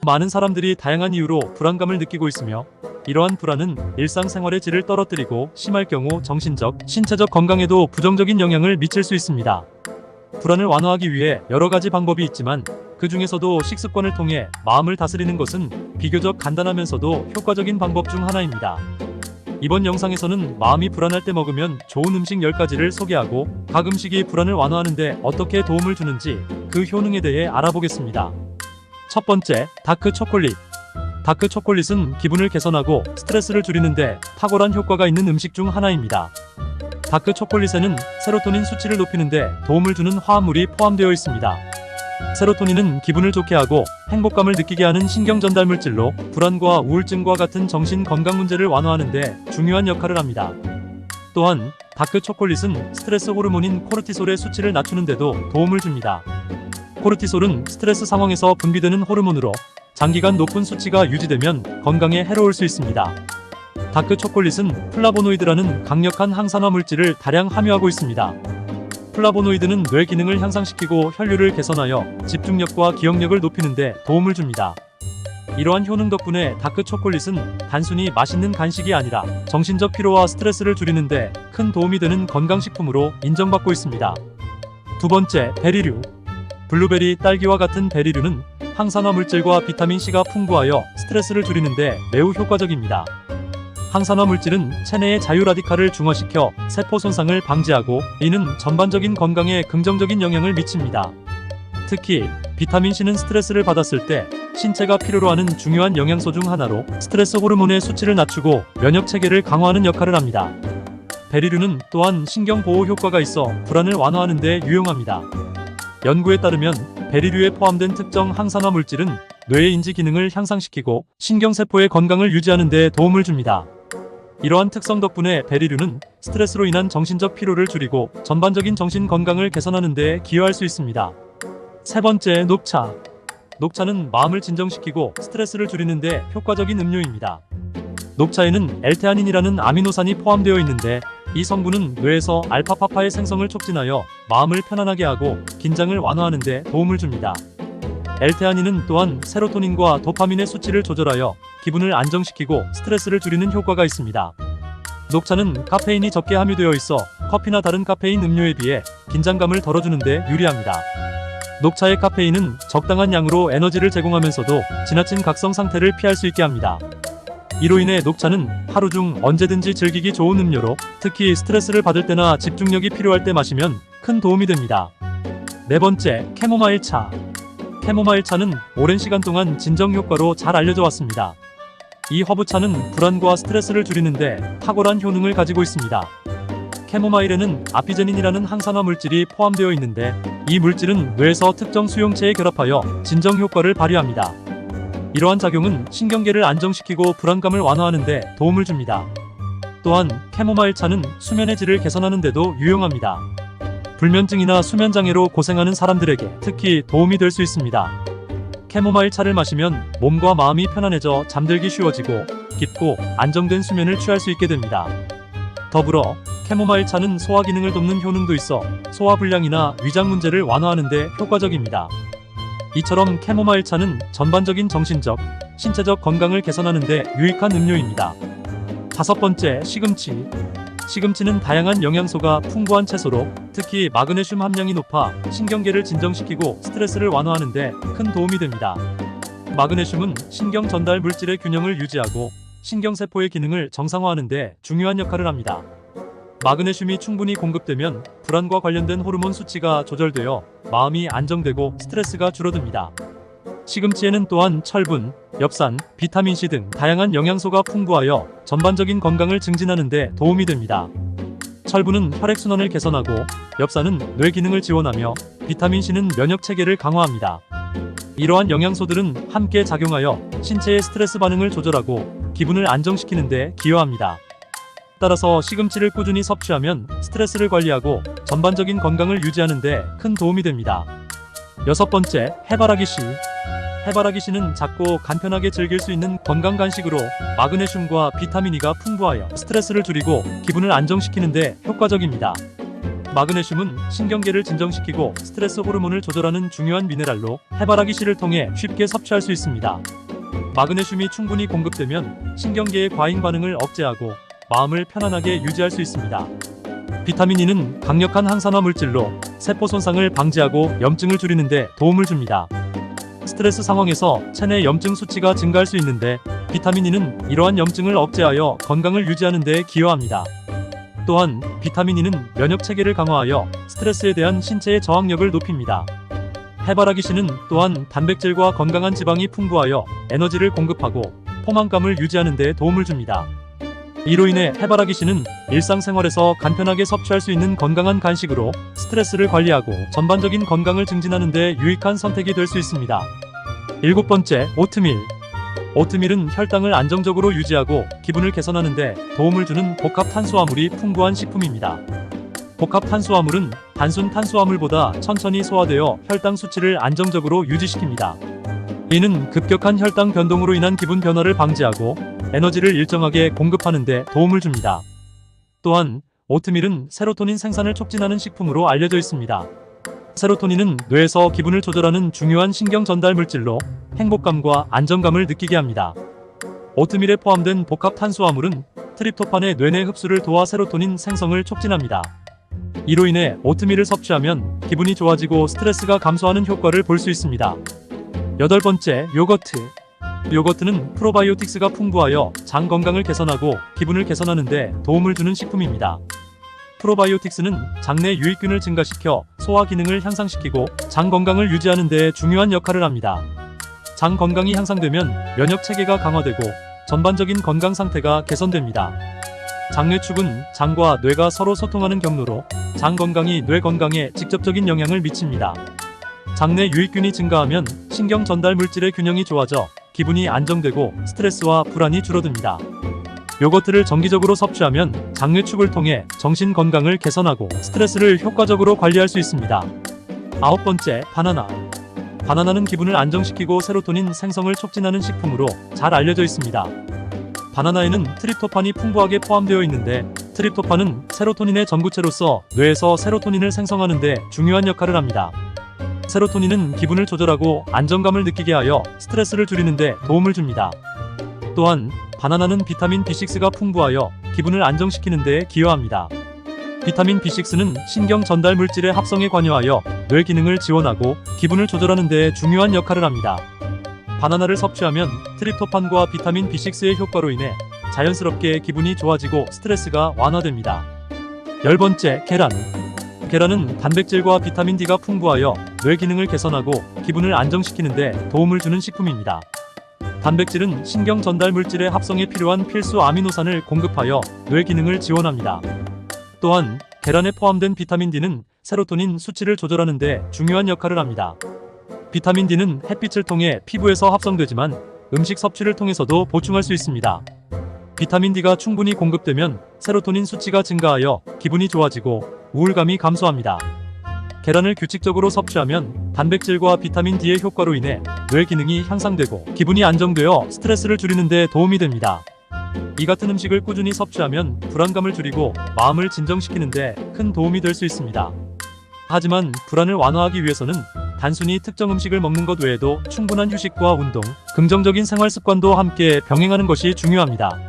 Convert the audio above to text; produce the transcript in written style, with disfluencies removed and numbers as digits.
많은 사람들이 다양한 이유로 불안감을 느끼고 있으며, 이러한 불안은 일상생활의 질을 떨어뜨리고 심할 경우 정신적, 신체적 건강에도 부정적인 영향을 미칠 수 있습니다. 불안을 완화하기 위해 여러 가지 방법이 있지만 그 중에서도 식습관을 통해 마음을 다스리는 것은 비교적 간단하면서도 효과적인 방법 중 하나입니다. 이번 영상에서는 마음이 불안할 때 먹으면 좋은 음식 10가지를 소개하고 각 음식이 불안을 완화하는 데 어떻게 도움을 주는지 그 효능에 대해 알아보겠습니다. 첫 번째, 다크 초콜릿. 다크 초콜릿은 기분을 개선하고 스트레스를 줄이는데 탁월한 효과가 있는 음식 중 하나입니다. 다크 초콜릿에는 세로토닌 수치를 높이는데 도움을 주는 화합물이 포함되어 있습니다. 세로토닌은 기분을 좋게 하고 행복감을 느끼게 하는 신경 전달 물질로 불안과 우울증과 같은 정신 건강 문제를 완화하는 데 중요한 역할을 합니다. 또한 다크 초콜릿은 스트레스 호르몬인 코르티솔의 수치를 낮추는 데도 도움을 줍니다. 코르티솔은 스트레스 상황에서 분비되는 호르몬으로 장기간 높은 수치가 유지되면 건강에 해로울 수 있습니다. 다크 초콜릿은 플라보노이드라는 강력한 항산화 물질을 다량 함유하고 있습니다. 플라보노이드는 뇌 기능을 향상시키고 혈류를 개선하여 집중력과 기억력을 높이는 데 도움을 줍니다. 이러한 효능 덕분에 다크 초콜릿은 단순히 맛있는 간식이 아니라 정신적 피로와 스트레스를 줄이는 데 큰 도움이 되는 건강식품으로 인정받고 있습니다. 두 번째, 베리류. 블루베리, 딸기와 같은 베리류는 항산화 물질과 비타민C가 풍부하여 스트레스를 줄이는 데 매우 효과적입니다. 항산화 물질은 체내의 자유라디칼을 중화시켜 세포 손상을 방지하고 이는 전반적인 건강에 긍정적인 영향을 미칩니다. 특히 비타민C는 스트레스를 받았을 때 신체가 필요로 하는 중요한 영양소 중 하나로 스트레스 호르몬의 수치를 낮추고 면역 체계를 강화하는 역할을 합니다. 베리류는 또한 신경 보호 효과가 있어 불안을 완화하는 데 유용합니다. 연구에 따르면 베리류에 포함된 특정 항산화 물질은 뇌의 인지 기능을 향상시키고 신경세포의 건강을 유지하는 데 도움을 줍니다. 이러한 특성 덕분에 베리류는 스트레스로 인한 정신적 피로를 줄이고 전반적인 정신 건강을 개선하는 데 기여할 수 있습니다. 세 번째, 녹차. 녹차는 마음을 진정시키고 스트레스를 줄이는 데 효과적인 음료입니다. 녹차에는 엘테아닌이라는 아미노산이 포함되어 있는데 이 성분은 뇌에서 알파파파의 생성을 촉진하여 마음을 편안하게 하고 긴장을 완화하는 데 도움을 줍니다. 엘테아닌은 또한 세로토닌과 도파민의 수치를 조절하여 기분을 안정시키고 스트레스를 줄이는 효과가 있습니다. 녹차는 카페인이 적게 함유되어 있어 커피나 다른 카페인 음료에 비해 긴장감을 덜어주는 데 유리합니다. 녹차의 카페인은 적당한 양으로 에너지를 제공하면서도 지나친 각성 상태를 피할 수 있게 합니다. 이로 인해 녹차는 하루 중 언제든지 즐기기 좋은 음료로 특히 스트레스를 받을 때나 집중력이 필요할 때 마시면 큰 도움이 됩니다. 네 번째, 캐모마일 차. 캐모마일 차는 오랜 시간 동안 진정 효과로 잘 알려져 왔습니다. 이 허브차는 불안과 스트레스를 줄이는데 탁월한 효능을 가지고 있습니다. 캐모마일에는 아피제닌이라는 항산화 물질이 포함되어 있는데 이 물질은 뇌에서 특정 수용체에 결합하여 진정 효과를 발휘합니다. 이러한 작용은 신경계를 안정시키고 불안감을 완화하는 데 도움을 줍니다. 또한 캐모마일 차는 수면의 질을 개선하는 데도 유용합니다. 불면증이나 수면장애로 고생하는 사람들에게 특히 도움이 될 수 있습니다. 캐모마일 차를 마시면 몸과 마음이 편안해져 잠들기 쉬워지고 깊고 안정된 수면을 취할 수 있게 됩니다. 더불어 캐모마일 차는 소화 기능을 돕는 효능도 있어 소화불량이나 위장 문제를 완화하는 데 효과적입니다. 이처럼 캐모마일 차는 전반적인 정신적, 신체적 건강을 개선하는 데 유익한 음료입니다. 다섯 번째, 시금치. 시금치는 다양한 영양소가 풍부한 채소로 특히 마그네슘 함량이 높아 신경계를 진정시키고 스트레스를 완화하는 데 큰 도움이 됩니다. 마그네슘은 신경 전달 물질의 균형을 유지하고 신경세포의 기능을 정상화하는 데 중요한 역할을 합니다. 마그네슘이 충분히 공급되면 불안과 관련된 호르몬 수치가 조절되어 마음이 안정되고 스트레스가 줄어듭니다. 시금치에는 또한 철분, 엽산, 비타민C 등 다양한 영양소가 풍부하여 전반적인 건강을 증진하는 데 도움이 됩니다. 철분은 혈액순환을 개선하고 엽산은 뇌 기능을 지원하며 비타민C는 면역 체계를 강화합니다. 이러한 영양소들은 함께 작용하여 신체의 스트레스 반응을 조절하고 기분을 안정시키는 데 기여합니다. 따라서 시금치를 꾸준히 섭취하면 스트레스를 관리하고 전반적인 건강을 유지하는 데 큰 도움이 됩니다. 여섯 번째, 해바라기씨. 해바라기씨는 작고 간편하게 즐길 수 있는 건강 간식으로 마그네슘과 비타민 E가 풍부하여 스트레스를 줄이고 기분을 안정시키는 데 효과적입니다. 마그네슘은 신경계를 진정시키고 스트레스 호르몬을 조절하는 중요한 미네랄로 해바라기씨를 통해 쉽게 섭취할 수 있습니다. 마그네슘이 충분히 공급되면 신경계의 과잉 반응을 억제하고 마음을 편안하게 유지할 수 있습니다. 비타민 E는 강력한 항산화 물질로 세포 손상을 방지하고 염증을 줄이는 데 도움을 줍니다. 스트레스 상황에서 체내 염증 수치가 증가할 수 있는데 비타민 E는 이러한 염증을 억제하여 건강을 유지하는 데 기여합니다. 또한 비타민 E는 면역 체계를 강화하여 스트레스에 대한 신체의 저항력을 높입니다. 해바라기 씨는 또한 단백질과 건강한 지방이 풍부하여 에너지를 공급하고 포만감을 유지하는 데 도움을 줍니다. 이로 인해 해바라기 씨는 일상생활에서 간편하게 섭취할 수 있는 건강한 간식으로 스트레스를 관리하고 전반적인 건강을 증진하는 데 유익한 선택이 될 수 있습니다. 7번째, 오트밀. 오트밀은 혈당을 안정적으로 유지하고 기분을 개선하는 데 도움을 주는 복합 탄수화물이 풍부한 식품입니다. 복합 탄수화물은 단순 탄수화물보다 천천히 소화되어 혈당 수치를 안정적으로 유지시킵니다. 이는 급격한 혈당 변동으로 인한 기분 변화를 방지하고 에너지를 일정하게 공급하는 데 도움을 줍니다. 또한 오트밀은 세로토닌 생산을 촉진하는 식품으로 알려져 있습니다. 세로토닌은 뇌에서 기분을 조절하는 중요한 신경 전달 물질로 행복감과 안정감을 느끼게 합니다. 오트밀에 포함된 복합 탄수화물은 트립토판의 뇌내 흡수를 도와 세로토닌 생성을 촉진합니다. 이로 인해 오트밀을 섭취하면 기분이 좋아지고 스트레스가 감소하는 효과를 볼 수 있습니다. 8번째, 요거트. 요거트는 프로바이오틱스가 풍부하여 장 건강을 개선하고 기분을 개선하는 데 도움을 주는 식품입니다. 프로바이오틱스는 장내 유익균을 증가시켜 소화 기능을 향상시키고 장 건강을 유지하는 데 중요한 역할을 합니다. 장 건강이 향상되면 면역 체계가 강화되고 전반적인 건강 상태가 개선됩니다. 장뇌축은 장과 뇌가 서로 소통하는 경로로 장 건강이 뇌 건강에 직접적인 영향을 미칩니다. 장내 유익균이 증가하면 신경 전달 물질의 균형이 좋아져 기분이 안정되고 스트레스와 불안이 줄어듭니다. 요거트를 정기적으로 섭취하면 장뇌축을 통해 정신 건강을 개선하고 스트레스를 효과적으로 관리할 수 있습니다. 9번째, 바나나. 바나나는 기분을 안정시키고 세로토닌 생성을 촉진하는 식품으로 잘 알려져 있습니다. 바나나에는 트립토판이 풍부하게 포함되어 있는데 트립토판은 세로토닌의 전구체로서 뇌에서 세로토닌을 생성하는 데 중요한 역할을 합니다. 세로토닌은 기분을 조절하고 안정감을 느끼게 하여 스트레스를 줄이는 데 도움을 줍니다. 또한 바나나는 비타민 B6가 풍부하여 기분을 안정시키는 데 기여합니다. 비타민 B6는 신경 전달 물질의 합성에 관여하여 뇌 기능을 지원하고 기분을 조절하는 데 중요한 역할을 합니다. 바나나를 섭취하면 트립토판과 비타민 B6의 효과로 인해 자연스럽게 기분이 좋아지고 스트레스가 완화됩니다. 10번째, 계란. 계란은 단백질과 비타민 D가 풍부하여 뇌 기능을 개선하고 기분을 안정시키는 데 도움을 주는 식품입니다. 단백질은 신경 전달 물질의 합성에 필요한 필수 아미노산을 공급하여 뇌 기능을 지원합니다. 또한 계란에 포함된 비타민 D는 세로토닌 수치를 조절하는 데 중요한 역할을 합니다. 비타민 D는 햇빛을 통해 피부에서 합성되지만 음식 섭취를 통해서도 보충할 수 있습니다. 비타민 D가 충분히 공급되면 세로토닌 수치가 증가하여 기분이 좋아지고 우울감이 감소합니다. 계란을 규칙적으로 섭취하면 단백질과 비타민 D의 효과로 인해 뇌 기능이 향상되고 기분이 안정되어 스트레스를 줄이는 데 도움이 됩니다. 이 같은 음식을 꾸준히 섭취하면 불안감을 줄이고 마음을 진정시키는 데 큰 도움이 될 수 있습니다. 하지만 불안을 완화하기 위해서는 단순히 특정 음식을 먹는 것 외에도 충분한 휴식과 운동, 긍정적인 생활 습관도 함께 병행하는 것이 중요합니다.